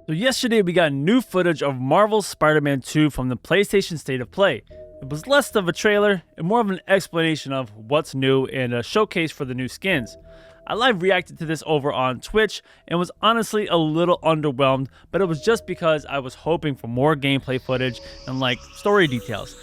So yesterday we got new footage of Marvel's Spider-Man 2 from the PlayStation State of Play. It was less of a trailer and more of an explanation of what's new and a showcase for the new skins. I live reacted to this over on Twitch and was honestly a little underwhelmed, but it was just because I was hoping for more gameplay footage and like story details.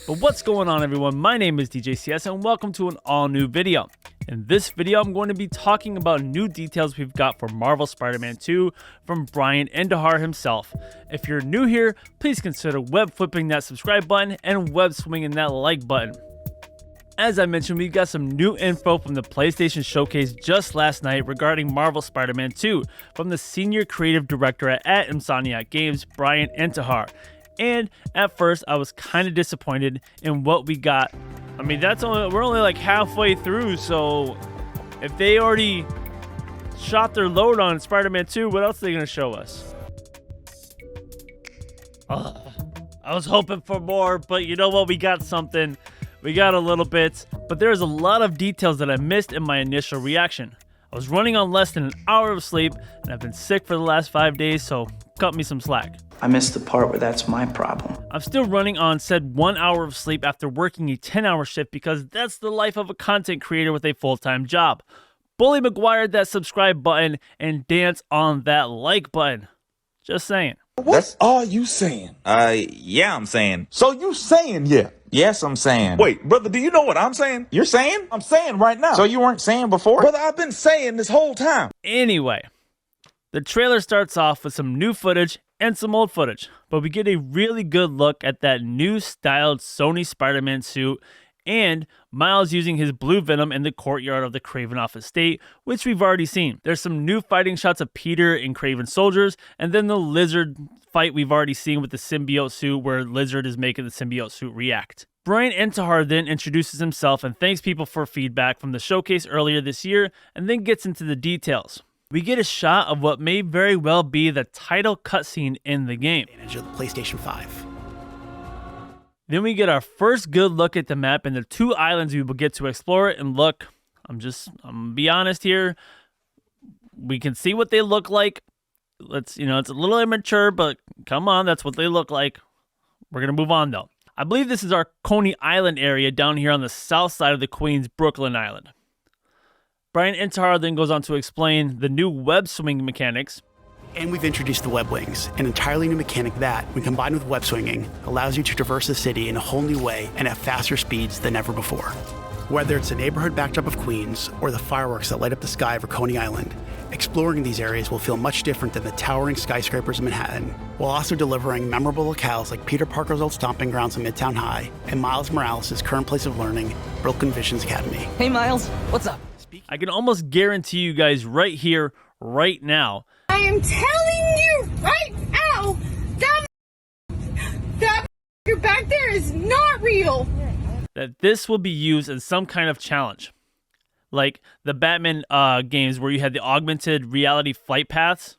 But what's going on, everyone? My name is DJCS and welcome to an all new video. In this video, I'm going to be talking about new details we've got for Marvel Spider-Man 2 from Brian Endahar himself. If you're new here, please consider web flipping that subscribe button and web swinging that like button. As I mentioned, we got some new info from the PlayStation Showcase just last night regarding Marvel Spider-Man 2 from the Senior Creative Director at Insomniac Games, Brian Endahar. And at first, I was kind of disappointed in what we got. I mean, we're only like halfway through, so if they already shot their load on Spider-Man 2, what else are they going to show us? I was hoping for more, but you know what? We got something. We got a little bit, but there's a lot of details that I missed in my initial reaction. I was running on less than an hour of sleep, and I've been sick for the last 5 days, so cut me some slack. I missed the part where that's my problem. I'm still running on said 1 hour of sleep after working a 10-hour shift because that's the life of a content creator with a full-time job. Bully McGuire that subscribe button and dance on that like button. Just saying. What are you saying? Yeah, I'm saying. So you saying yeah? Yes, I'm saying. Wait, brother, do you know what I'm saying? You're saying? I'm saying right now. So you weren't saying before? Brother, I've been saying this whole time. Anyway, the trailer starts off with some new footage and some old footage, but we get a really good look at that new styled Sony Spider-Man suit and Miles using his blue venom in the courtyard of the Kravenoff estate, which we've already seen. There's some new fighting shots of Peter and Kraven soldiers, and then the Lizard fight we've already seen with the symbiote suit where Lizard is making the symbiote suit react. Brian Endahar then introduces himself and thanks people for feedback from the showcase earlier this year, and then gets into the details. We get a shot of what may very well be the title cutscene in the game. Advantage of the PlayStation 5. Then we get our first good look at the map and the two islands we will get to explore it. And look, I'm gonna be honest here. We can see what they look like. It's a little immature, but come on, that's what they look like. We're gonna move on though. I believe this is our Coney Island area down here on the south side of the Queens, Brooklyn Island. Brian Endahar then goes on to explain the new web swing mechanics. And we've introduced the web wings, an entirely new mechanic that, when combined with web swinging, allows you to traverse the city in a whole new way and at faster speeds than ever before. Whether it's the neighborhood backdrop of Queens or the fireworks that light up the sky over Coney Island, exploring these areas will feel much different than the towering skyscrapers of Manhattan, while also delivering memorable locales like Peter Parker's old stomping grounds in Midtown High and Miles Morales' current place of learning, Brooklyn Visions Academy. Hey Miles, what's up? I can almost guarantee you guys right here, right now, I am telling you right now, that back there is not real. that this will be used in some kind of challenge. Like the Batman games where you had the augmented reality flight paths.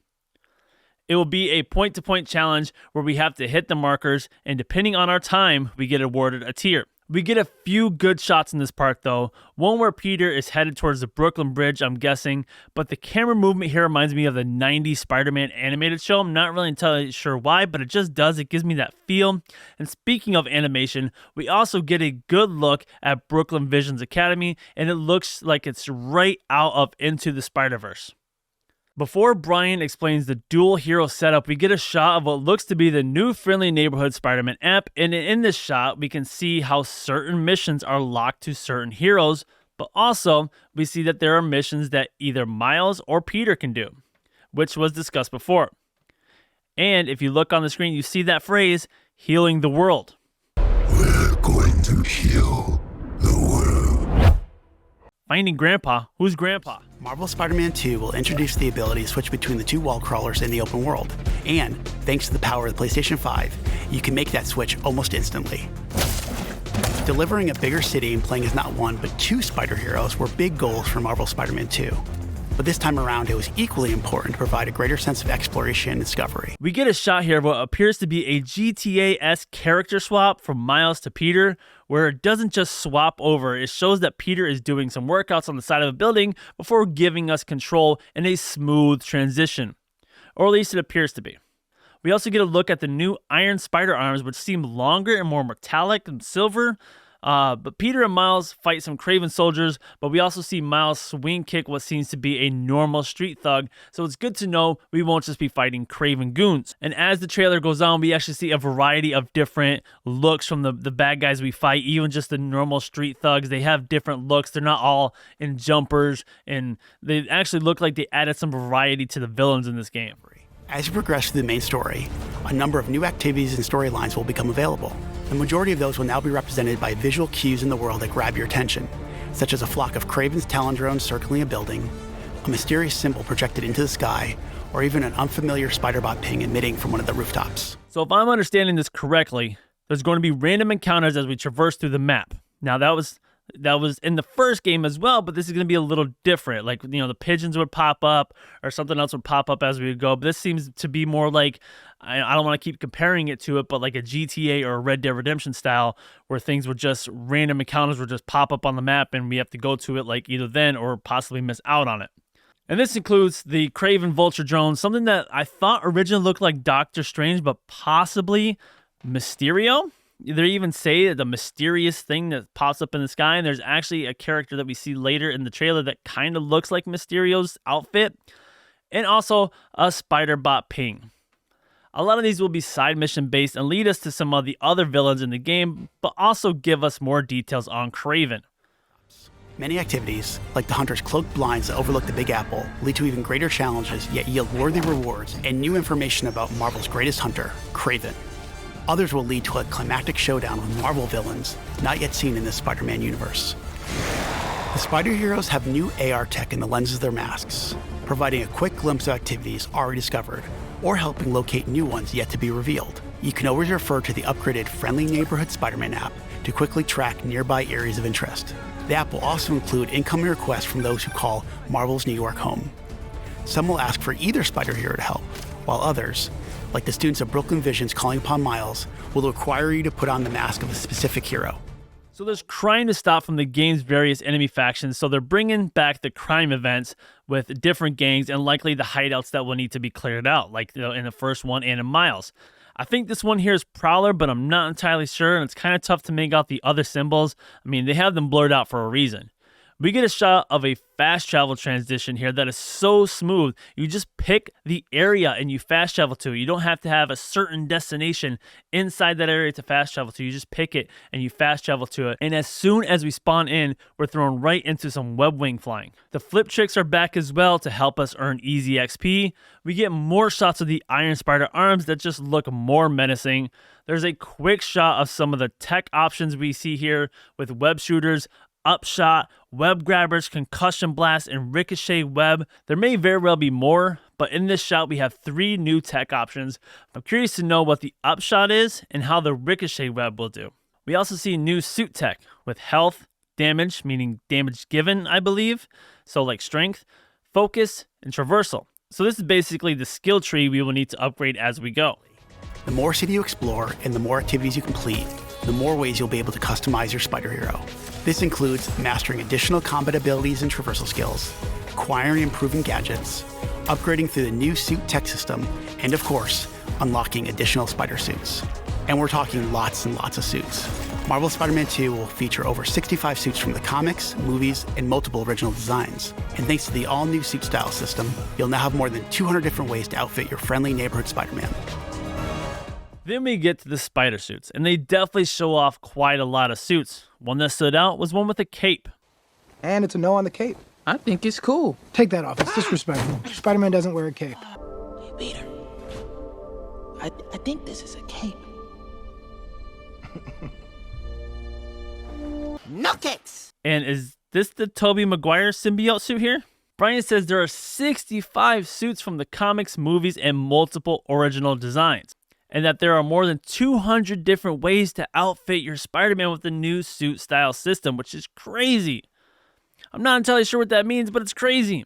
It will be a point-to-point challenge where we have to hit the markers, and depending on our time, we get awarded a tier. We get a few good shots in this part though. One where Peter is headed towards the Brooklyn Bridge, I'm guessing, but the camera movement here reminds me of the 90s Spider-Man animated show. I'm not really entirely sure why, but it just does. It gives me that feel. And speaking of animation, we also get a good look at Brooklyn Visions Academy, and it looks like it's right out of Into the Spider-Verse. Before Brian explains the dual hero setup, we get a shot of what looks to be the new Friendly Neighborhood Spider-Man app, and in this shot, we can see how certain missions are locked to certain heroes, but also we see that there are missions that either Miles or Peter can do, which was discussed before. And if you look on the screen, you see that phrase, healing the world. We're going to heal the world. Finding Grandpa. Who's Grandpa? Marvel Spider-Man 2 will introduce the ability to switch between the two wall crawlers in the open world, and thanks to the power of the PlayStation 5, you can make that switch almost instantly. Delivering a bigger city and playing as not one but two spider heroes were big goals for Marvel Spider-Man 2. But this time around, it was equally important to provide a greater sense of exploration and discovery. We get a shot here of what appears to be a GTA-esque character swap from Miles to Peter, where it doesn't just swap over, it shows that Peter is doing some workouts on the side of a building before giving us control in a smooth transition. Or at least it appears to be. We also get a look at the new Iron Spider arms, which seem longer and more metallic and silver. But Peter and Miles fight some Kraven soldiers, but we also see Miles swing kick what seems to be a normal street thug, so it's good to know we won't just be fighting Kraven goons. And as the trailer goes on, we actually see a variety of different looks from the bad guys we fight, even just the normal street thugs. They have different looks. They're not all in jumpers, and they actually look like they added some variety to the villains in this game. As you progress through the main story, a number of new activities and storylines will become available. The majority of those will now be represented by visual cues in the world that grab your attention, such as a flock of Kraven's Talon drones circling a building, a mysterious symbol projected into the sky, or even an unfamiliar Spider-Bot ping emitting from one of the rooftops. So if I'm understanding this correctly, there's going to be random encounters as we traverse through the map. Now that was in the first game as well, but this is going to be a little different. Like, you know, the pigeons would pop up or something else would pop up as we would go. But this seems to be more like, I don't want to keep comparing it to it, but like a GTA or a Red Dead Redemption style where things would just, random encounters would just pop up on the map and we have to go to it like either then or possibly miss out on it. And this includes the Kraven Vulture drone, something that I thought originally looked like Doctor Strange, but possibly Mysterio. They even say the mysterious thing that pops up in the sky, and there's actually a character that we see later in the trailer that kind of looks like Mysterio's outfit, and also a Spider-Bot ping. A lot of these will be side mission based and lead us to some of the other villains in the game, but also give us more details on Kraven. Many activities, like the Hunter's cloaked blinds that overlook the Big Apple, lead to even greater challenges, yet yield worthy rewards and new information about Marvel's greatest hunter, Kraven. Others will lead to a climactic showdown with Marvel villains not yet seen in this Spider-Man universe. The Spider Heroes have new AR tech in the lenses of their masks, providing a quick glimpse of activities already discovered, or helping locate new ones yet to be revealed. You can always refer to the upgraded Friendly Neighborhood Spider-Man app to quickly track nearby areas of interest. The app will also include incoming requests from those who call Marvel's New York home. Some will ask for either Spider Hero to help, while others, like the students of Brooklyn Visions calling upon Miles, will require you to put on the mask of a specific hero. So there's crime to stop from the game's various enemy factions, so they're bringing back the crime events with different gangs and likely the hideouts that will need to be cleared out, like in the first one and in Miles. I think this one here is Prowler, but I'm not entirely sure, and it's kind of tough to make out the other symbols. I mean, they have them blurred out for a reason. We get a shot of a fast travel transition here that is so smooth. You just pick the area and you fast travel to it. You don't have to have a certain destination inside that area to fast travel to. You just pick it and you fast travel to it. And as soon as we spawn in, we're thrown right into some web wing flying. The flip tricks are back as well to help us earn easy XP. We get more shots of the Iron Spider arms that just look more menacing. There's a quick shot of some of the tech options we see here with web shooters, upshot, web grabbers, concussion blast, and ricochet web. There may very well be more, but in this shot we have 3 new tech options. I'm curious to know what the upshot is and how the ricochet web will do. We also see new suit tech with health, damage, meaning damage given, I believe, so like strength, focus, and traversal. So this is basically the skill tree we will need to upgrade as we go. The more city you explore and the more activities you complete, the more ways you'll be able to customize your Spider Hero. This includes mastering additional combat abilities and traversal skills, acquiring and improving gadgets, upgrading through the new suit tech system, and of course, unlocking additional spider suits. And we're talking lots and lots of suits. Marvel Spider-Man 2 will feature over 65 suits from the comics, movies, and multiple original designs. And thanks to the all-new suit style system, you'll now have more than 200 different ways to outfit your friendly neighborhood Spider-Man. Then we get to the spider suits, and they definitely show off quite a lot of suits. One that stood out was one with a cape. And it's a no on the cape. I think it's cool. Take that off. It's disrespectful. Spider-Man doesn't wear a cape. Hey, Peter. I think this is a cape. No capes! And is this the Toby McGuire symbiote suit here? Brian says there are 65 suits from the comics, movies, and multiple original designs, and that there are more than 200 different ways to outfit your Spider-Man with the new suit style system, which is crazy. I'm not entirely sure what that means, but it's crazy.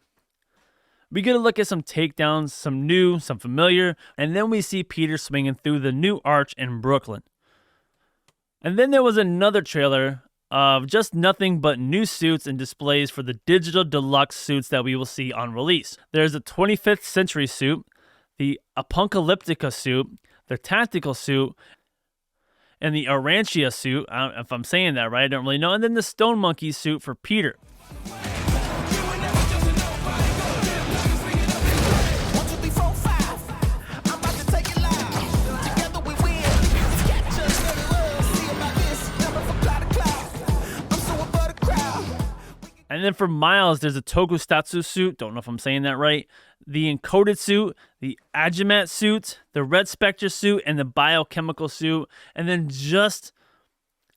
We get a look at some takedowns, some new, some familiar, and then we see Peter swinging through the new arch in Brooklyn. And then there was another trailer of just nothing but new suits and displays for the digital deluxe suits that we will see on release. There's a 25th century suit, the Apocalyptica suit, the Tactical suit, and the Arantia suit. I don't know if I'm saying that right, I don't really know. And then the Stone Monkey suit for Peter. And then for Miles, there's a Tokusatsu suit. Don't know if I'm saying that right. The Encoded suit, the Agimat suit, the Red Spectre suit, and the Biochemical suit. And then just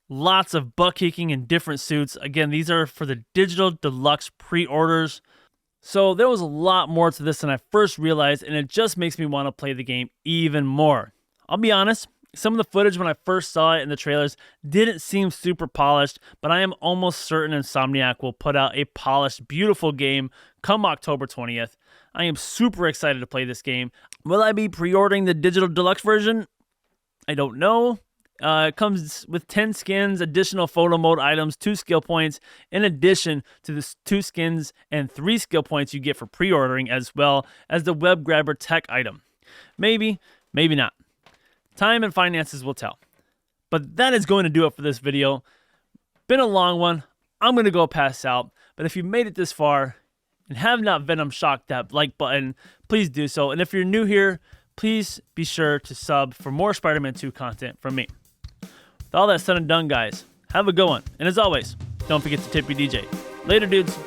lots of butt kicking in different suits. Again, these are for the digital deluxe pre-orders. So there was a lot more to this than I first realized, and it just makes me want to play the game even more. I'll be honest. Some of the footage when I first saw it in the trailers didn't seem super polished, but I am almost certain Insomniac will put out a polished, beautiful game come October 20th. I am super excited to play this game. Will I be pre-ordering the digital deluxe version? I don't know. It comes with 10 skins, additional photo mode items, 2 skill points, in addition to the 2 skins and 3 skill points you get for pre-ordering, as well as the web grabber tech item. Maybe, maybe not. Time and finances will tell. But that is going to do it for this video. Been a long one. I'm going to go pass out. But if you made it this far and have not Venom shocked that like button, please do so. And if you're new here, please be sure to sub for more Spider-Man 2 content from me. With all that said and done, guys, have a good one. And as always, don't forget to tip your DJ. Later, dudes.